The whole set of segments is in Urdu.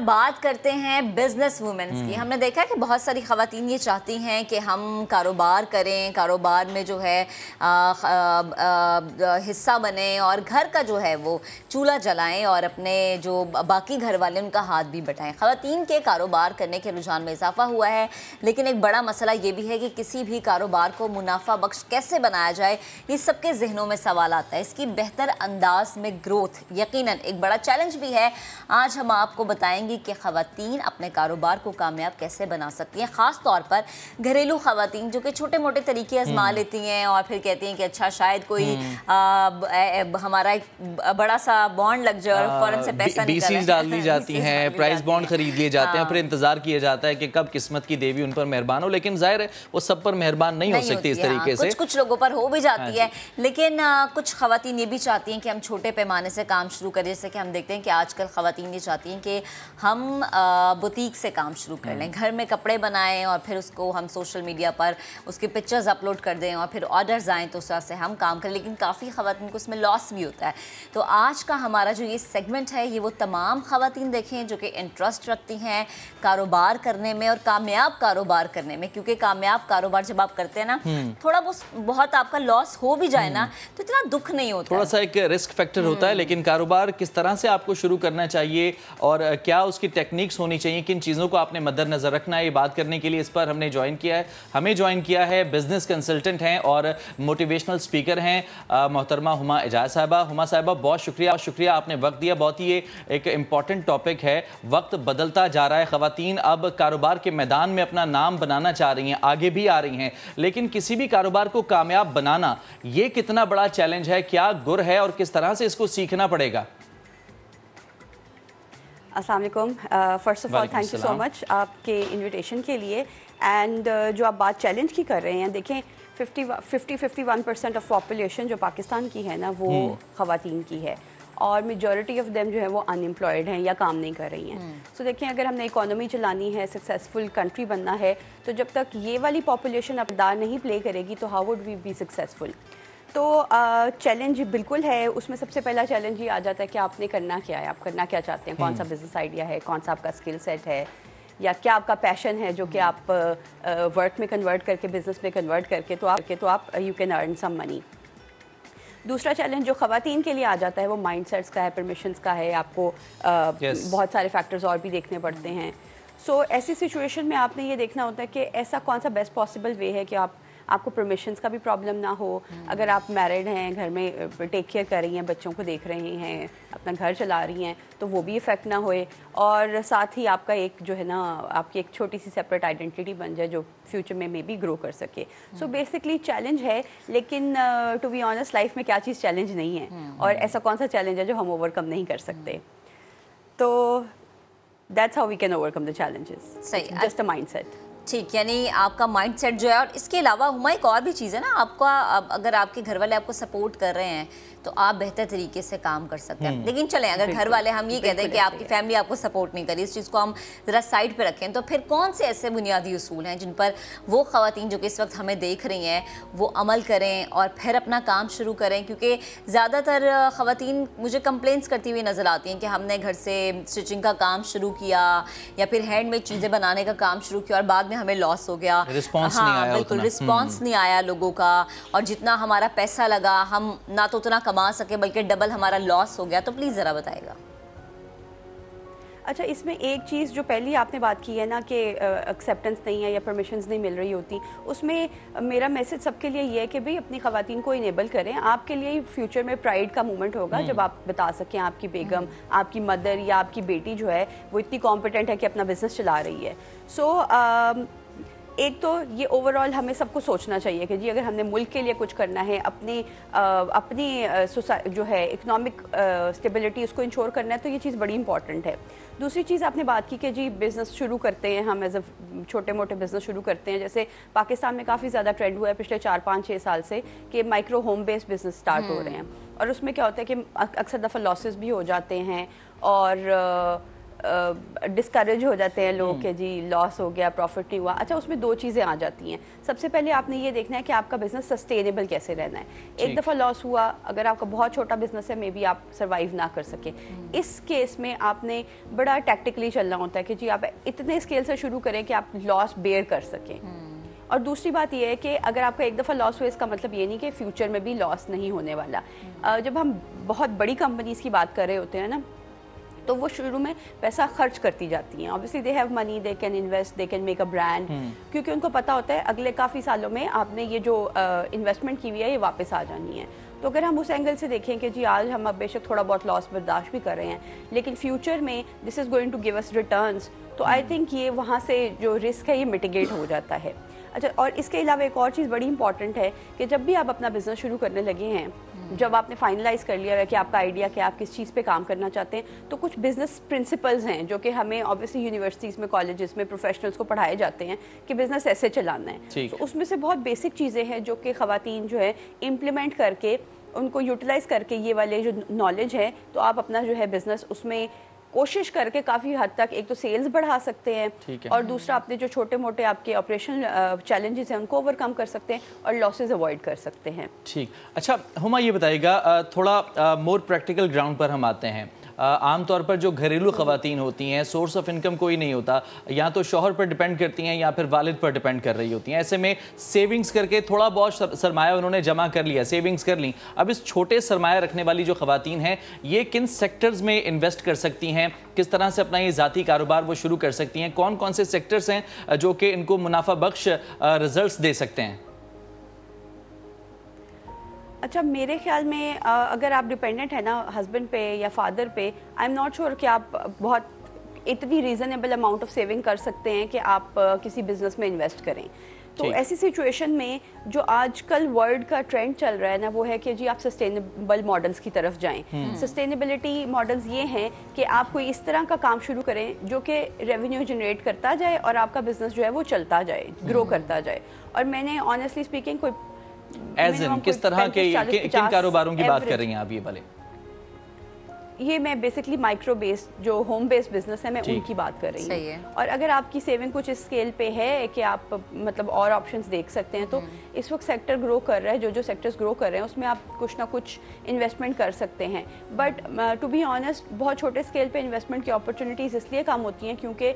بات کرتے ہیں بزنس وومنز کی. ہم نے دیکھا ہے کہ بہت ساری خواتین یہ چاہتی ہیں کہ ہم کاروبار کریں, کاروبار میں جو ہے حصہ بنیں اور گھر کا جو ہے وہ چولہا جلائیں اور اپنے جو باقی گھر والے ان کا ہاتھ بھی بٹائیں. خواتین کے کاروبار کرنے کے رجحان میں اضافہ ہوا ہے, لیکن ایک بڑا مسئلہ یہ بھی ہے کہ کسی بھی کاروبار کو منافع بخش کیسے بنایا جائے, یہ سب کے ذہنوں میں سوال آتا ہے. اس کی بہتر انداز میں گروتھ یقیناً ایک بڑا چیلنج بھی ہے. آج ہم آپ کو بتائیں گے کہ خواتین اپنے کاروبار کو کامیاب کیسے بنا سکتی ہیں, خاص طور پر گھریلو خواتین جو کہ چھوٹے موٹے طریقے آزما لیتی ہیں اور پھر کہتی ہیں کہ اچھا شاید کوئی ہمارا ایک بڑا سا بانڈ لگ جائے اور فوراً سے پیسہ نکل BCs ڈال دی جاتی ہیں, پرائز بانڈ خرید لیے جاتے ہیں, پھر انتظار کیا جاتا ہے کہ کب قسمت کی دیوی ان پر مہربان ہو, لیکن ظاہر ہے وہ سب پر مہربان نہیں ہو سکتی اس طریقے سے. کچھ لوگوں پر ہو بھی جاتی ہے, لیکن کچھ خواتین یہ بھی چاہتی ہیں کہ ہم چھوٹے پیمانے سے کام شروع کریں. جیسے کہ ہم دیکھتے ہیں کہ آج کل خواتین یہ چاہتی ہیں کہ ہم بوتیک سے کام شروع کر لیں, گھر میں کپڑے بنائیں اور پھر اس کو ہم سوشل میڈیا پر اس کے پکچرز اپلوڈ کر دیں اور پھر آرڈرز آئیں تو اس طرح سے ہم کام کریں. لیکن کافی خواتین کو اس میں لاس بھی ہوتا ہے. تو آج کا ہمارا جو یہ سیگمنٹ ہے یہ وہ تمام خواتین دیکھیں جو کہ انٹرسٹ رکھتی ہیں کاروبار کرنے میں اور کامیاب کاروبار کرنے میں, کیونکہ کامیاب کاروبار جب آپ کرتے ہیں نا تھوڑا بہت آپ کا لاس ہو بھی جائے نا تو اتنا دکھ نہیں ہوتا, تھوڑا سا ایک رسک فیکٹر ہوتا ہے. لیکن کاروبار کس طرح سے آپ کو شروع کرنا چاہیے اور کیا اس کی ٹیکنیکس ہونی چاہیے, کن چیزوں کو آپ نے مد نظر رکھنا ہے, یہ بات کرنے کے لیے اس پر ہمیں جوائن کیا ہے بزنس کنسلٹنٹ ہیں اور موٹیویشنل سپیکر ہیں محترمہ ہما اعجاز صاحبہ. ہما صاحبہ بہت شکریہ آپ نے وقت دیا. بہت ہی ایک امپورٹنٹ ٹاپک ہے, وقت بدلتا جا رہا ہے, خواتین اب کاروبار کے میدان میں اپنا نام بنانا چاہ رہی ہیں, آگے بھی آ رہی ہیں, لیکن کسی بھی کاروبار کو کامیاب بنانا یہ کتنا بڑا چیلنج ہے, کیا گر ہے اور کس طرح سے اس کو سیکھنا پڑے گا؟ السلام علیکم. First of all thank you so much آپ کے انویٹیشن کے لیے. اینڈ جو آپ بات چیلنج کی کر رہے ہیں, دیکھیں 51% آف پاپولیشن جو پاکستان کی ہے نا وہ خواتین کی ہے, اور میجورٹی آف دیم جو ہے وہ ان امپلائڈ ہیں یا کام نہیں کر رہی ہیں. سو دیکھیں اگر ہم نے اکانومی چلانی ہے, سکسیزفل کنٹری بننا ہے, تو جب تک یہ والی پاپولیشن اقدار نہیں پلے کرے گی تو how would we be successful. تو چیلنج بالکل ہے. اس میں سب سے پہلا چیلنج یہ آ جاتا ہے کہ آپ نے کرنا کیا ہے, آپ کرنا کیا چاہتے ہیں, کون سا بزنس آئیڈیا ہے, کون سا آپ کا اسکل سیٹ ہے, یا کیا آپ کا پیشن ہے جو کہ آپ ورک میں کنورٹ کر کے بزنس میں کنورٹ کر کے تو آپ یو کین ارن سم منی. دوسرا چیلنج جو خواتین کے لیے آ جاتا ہے وہ مائنڈ سیٹس کا ہے, پرمیشنس کا ہے, آپ کو بہت سارے فیکٹرز اور بھی دیکھنے پڑتے ہیں. سو ایسی سچویشن میں آپ نے یہ دیکھنا ہوتا ہے کہ ایسا کون سا بیسٹ پاسبل وے ہے کہ آپ کو پرمیشنس کا بھی پرابلم نہ ہو. اگر آپ میرڈ ہیں, گھر میں ٹیک کیئر کر رہی ہیں, بچوں کو دیکھ رہی ہیں, اپنا گھر چلا رہی ہیں, تو وہ بھی افیکٹ نہ ہوئے, اور ساتھ ہی آپ کا ایک جو ہے نا آپ کی ایک چھوٹی سی سیپریٹ آئیڈینٹی بن جائے جو فیوچر میں بھی گرو کر سکے. سو بیسکلی چیلنج ہے, لیکن ٹو بی آنیسٹ لائف میں کیا چیز چیلنج نہیں ہے, اور ایسا کون سا چیلنج ہے جو ہم اوور کم نہیں کر سکتے. تو that's how we can overcome the challenges, just a mindset. ٹھیک, یعنی آپ کا مائنڈ سیٹ جو ہے, اور اس کے علاوہ ہما ایک اور بھی چیز ہے نا, آپ کا اگر آپ کے گھر والے آپ کو سپورٹ کر رہے ہیں تو آپ بہتر طریقے سے کام کر سکتے ہیں. لیکن چلیں اگر گھر والے ہم یہ کہتے ہیں کہ آپ کی فیملی آپ کو سپورٹ نہیں کری, اس چیز کو ہم ذرا سائڈ پہ رکھیں, تو پھر کون سے ایسے بنیادی اصول ہیں جن پر وہ خواتین جو کہ اس وقت ہمیں دیکھ رہی ہیں وہ عمل کریں اور پھر اپنا کام شروع کریں؟ کیونکہ زیادہ تر خواتین مجھے کمپلینس کرتی ہوئی نظر آتی ہیں کہ ہم نے گھر سے اسٹچنگ کا کام شروع کیا یا پھر ہینڈ میڈ چیزیں بنانے کا کام شروع کیا اور بعد میں ہمیں لاس ہو گیا. ہاں بالکل, رسپانس نہیں آیا لوگوں کا, اور جتنا ہمارا پیسہ لگا ہم نہ تو اتنا کما سکے بلکہ ڈبل ہمارا لاس ہو گیا. تو پلیز ذرا بتائے گا. اچھا, اس میں ایک چیز جو پہلی آپ نے بات کی ہے نا کہ ایکسیپٹنس نہیں ہے یا پرمیشنز نہیں مل رہی ہوتی, اس میں میرا میسج سب کے لیے یہ ہے کہ بھئی اپنی خواتین کو انیبل کریں. آپ کے لیے فیوچر میں پرائیڈ کا مومنٹ ہوگا جب آپ بتا سکیں آپ کی بیگم, آپ کی مدر یا آپ کی بیٹی جو ہے وہ اتنی کمپیٹنٹ ہے کہ اپنا بزنس چلا رہی ہے. سو ایک تو یہ اوور آل ہمیں سب کو سوچنا چاہیے کہ جی اگر ہم نے ملک کے لیے کچھ کرنا ہے, اپنی جو ہے اکنامک اسٹیبلٹی اس کو انشور کرنا ہے, تو یہ چیز بڑی امپورٹنٹ ہے. دوسری چیز آپ نے بات کی کہ جی بزنس شروع کرتے ہیں ہم, ایز اے چھوٹے موٹے بزنس شروع کرتے ہیں. جیسے پاکستان میں کافی زیادہ ٹرینڈ ہوا ہے پچھلے 4-5-6 سال سے کہ مائکرو ہوم بیس بزنس سٹارٹ ہو رہے ہیں, اور اس میں کیا ہوتا ہے کہ اکثر دفعہ لاسز بھی ہو جاتے ہیں, اور ڈسکریج ہو جاتے ہیں لوگ کہ جی لاس ہو گیا, پروفٹ نہیں ہوا. اچھا, اس میں دو چیزیں آ جاتی ہیں. سب سے پہلے آپ نے یہ دیکھنا ہے کہ آپ کا بزنس سسٹینیبل کیسے رہنا ہے. ایک دفعہ لاس ہوا, اگر آپ کا بہت چھوٹا بزنس ہے, مے بی آپ سروائیو نہ کر سکیں. اس کیس میں آپ نے بڑا ٹیکٹیکلی چلنا ہوتا ہے کہ جی آپ اتنے اسکیل سے شروع کریں کہ آپ لاس بیئر کر سکیں. اور دوسری بات یہ ہے کہ اگر آپ کا ایک دفعہ لاس ہوا, اس کا مطلب یہ نہیں کہ فیوچر میں بھی لاس نہیں ہونے والا. جب ہم بہت بڑی کمپنیز کی بات کر رہے ہوتے ہیں نا, تو وہ شروع میں پیسہ خرچ کرتی جاتی ہیں. obviously they have money, they can invest, they can make a brand, کیونکہ ان کو پتہ ہوتا ہے اگلے کافی سالوں میں آپ نے یہ جو انویسٹمنٹ کی ہوئی ہے یہ واپس آ جانی ہے. تو اگر ہم اس اینگل سے دیکھیں کہ جی آج ہم اب بے شک تھوڑا بہت لاس برداشت بھی کر رہے ہیں, لیکن فیوچر میں this is going to give us returns, تو آئی تھنک یہ وہاں سے جو رسک ہے یہ میٹیگیٹ ہو جاتا ہے. اچھا, اور اس کے علاوہ ایک اور چیز بڑی امپورٹنٹ ہے کہ جب بھی آپ اپنا بزنس شروع کرنے لگے ہیں, جب آپ نے فائنلائز کر لیا ہے کہ آپ کا آئیڈیا کہ آپ کس چیز پہ کام کرنا چاہتے ہیں, تو کچھ بزنس پرنسپلز ہیں جو کہ ہمیں obviously یونیورسٹیز میں, کالجز میں پروفیشنلز کو پڑھائے جاتے ہیں کہ بزنس ایسے چلانا ہے. تو اس میں سے بہت بیسک چیزیں ہیں جو کہ خواتین جو ہے امپلیمنٹ کر کے, ان کو یوٹیلائز کر کے, یہ والے جو نالج ہے, تو آپ اپنا جو ہے بزنس اس میں کوشش کر کے کافی حد تک ایک تو سیلز بڑھا سکتے ہیں, اور دوسرا اپنے جو چھوٹے موٹے آپ کے آپریشنل چیلنجز ہیں ان کو اوور کم کر سکتے ہیں اور لاسز اوائڈ کر سکتے ہیں. ٹھیک. اچھا ہما, یہ بتائیے گا تھوڑا مور پریکٹیکل گراؤنڈ پر ہم آتے ہیں. عام طور پر جو گھریلو خواتین ہوتی ہیں, سورس آف انکم کوئی نہیں ہوتا, یا تو شوہر پر ڈیپینڈ کرتی ہیں یا پھر والد پر ڈیپینڈ کر رہی ہوتی ہیں. ایسے میں سیونگز کر کے تھوڑا بہت سرمایہ انہوں نے جمع کر لیا, سیونگز کر لیں. اب اس چھوٹے سرمایہ رکھنے والی جو خواتین ہیں, یہ کن سیکٹرز میں انویسٹ کر سکتی ہیں, کس طرح سے اپنا یہ ذاتی کاروبار وہ شروع کر سکتی ہیں, کون کون سے سیکٹرز ہیں جو کہ ان کو منافع بخش ریزلٹس دے سکتے ہیں؟ اچھا, میرے خیال میں اگر آپ ڈپینڈنٹ ہیں نا ہسبینڈ پہ یا فادر پہ, آئی ایم ناٹ شیور کہ آپ بہت اتنی ریزنیبل اماؤنٹ آف سیونگ کر سکتے ہیں کہ آپ کسی بزنس میں انویسٹ کریں. تو ایسی سچویشن میں جو آج کل ورلڈ کا ٹرینڈ چل رہا ہے نا, وہ ہے کہ جی آپ سسٹینیبل ماڈلز کی طرف جائیں. سسٹینیبلٹی ماڈلز یہ ہیں کہ آپ کوئی اس طرح کا کام شروع کریں جو کہ ریونیو جنریٹ کرتا جائے اور آپ کا بزنس جو ہے وہ چلتا جائے, گرو کرتا جائے. اور میں نے آنیسٹلی اسپیکنگ کوئی کس طرح کے کن کاروباروں کی بات کر رہی ہیں آپ؟ یہ والے یہ میں بیسکلی مائکرو بیس جو ہوم بیس بزنس ہے, میں ان کی بات کر رہی ہوں. اور اگر آپ کی سیونگ کچھ اسکیل پہ ہے کہ آپ مطلب اور آپشنز دیکھ سکتے ہیں, تو اس وقت سیکٹر گرو کر رہا ہے, جو سیکٹرز گرو کر رہے ہیں اس میں آپ کچھ نہ کچھ انویسٹمنٹ کر سکتے ہیں. بٹ ٹو بی آنیسٹ, بہت چھوٹے اسکیل پہ انویسٹمنٹ کی اپرچونیٹیز اس لیے کم ہوتی ہیں کیونکہ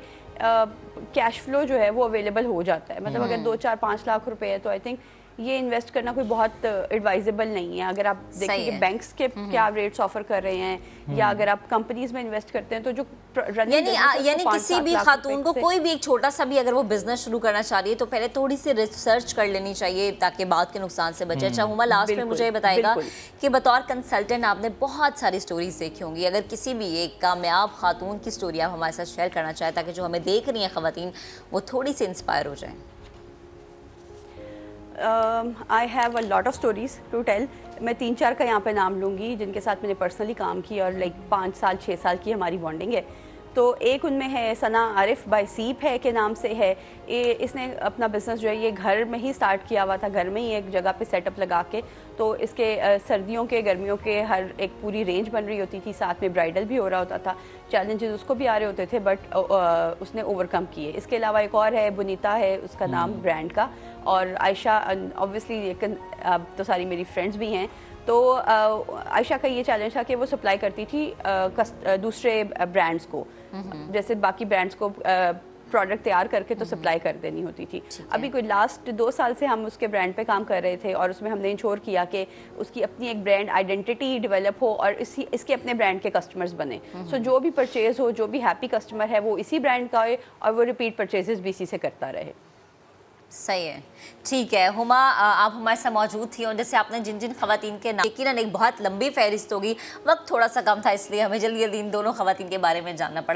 کیش فلو جو ہے وہ اویلیبل ہو جاتا ہے. مطلب اگر 2-4-5 لاکھ روپے ہے تو آئی تھنک یہ انویسٹ کرنا کوئی بہت ایڈوائزیبل نہیں ہے. اگر آپ دیکھیں کہ بینکس کے کیا ریٹس آفر کر رہے ہیں, یا اگر آپ کمپنیز میں انویسٹ کرتے ہیں, تو جو یعنی کسی بھی خاتون کو کوئی بھی ایک چھوٹا سا بھی اگر وہ بزنس شروع کرنا چاہ رہی ہے تو پہلے تھوڑی سی ریسرچ کر لینی چاہیے تاکہ بعد کے نقصان سے بچے. اچھا ہما, لاسٹ میں مجھے یہ بتائے گا کہ بطور کنسلٹنٹ آپ نے بہت ساری سٹوریز دیکھی ہوں گی, اگر کسی بھی ایک کامیاب خاتون کی سٹوری آپ ہمارے ساتھ شیئر کرنا چاہیں تاکہ جو ہمیں دیکھ رہی ہیں خواتین وہ تھوڑی سی انسپائر ہو جائیں. I have a lot of stories to tell. میں 3-4 کا یہاں پہ نام لوں گی جن کے ساتھ میں نے پرسنلی کام کی اور 5-6 سال کی ہماری بانڈنگ ہے. تو ایک ان میں ہے ثنا عارف بائی سیپ ہے کے نام سے ہے. اس نے اپنا بزنس جو ہے یہ گھر میں ہی سٹارٹ کیا ہوا تھا, گھر میں ہی ایک جگہ پہ سیٹ اپ لگا کے. تو اس کے سردیوں کے گرمیوں کے ہر ایک پوری رینج بن رہی ہوتی تھی, ساتھ میں برائڈل بھی ہو رہا ہوتا تھا. چیلنجز اس کو بھی آ رہے ہوتے تھے بٹ اس نے اوور کم کیے. اس کے علاوہ ایک اور ہے, بنیتا ہے اس کا نام برانڈ کا, اور عائشہ اوبویسلی تو ساری میری فرینڈز بھی ہیں. تو عائشہ کا یہ چیلنج تھا کہ وہ سپلائی کرتی تھی دوسرے برانڈز کو, جیسے باقی برانڈز کو پروڈکٹ تیار کر کے تو سپلائی کر دینی ہوتی تھی. ابھی کوئی لاسٹ 2 سال سے ہم اس کے برانڈ پہ کام کر رہے تھے اور اس میں ہم نے انشور کیا کہ اس کی اپنی ایک برانڈ آئیڈینٹی ڈیولپ ہو اور اس کے اپنے برانڈ کے کسٹمرز بنے. سو جو بھی پرچیز ہو, جو بھی ہیپی کسٹمر ہے وہ اسی برانڈ کا ہو اور وہ ریپیٹ پرچیزز بھی اسی سے کرتا رہے. صحیح ہے, ٹھیک ہے. ہما, آپ ہمارے ساتھ موجود تھی اور جیسے آپ نے جن خواتین کے نام, یقیناً ایک بہت لمبی فہرست ہوگی, وقت تھوڑا سا کم تھا اس لیے ہمیں جلدی ان دونوں خواتین کے بارے میں جاننا پڑا.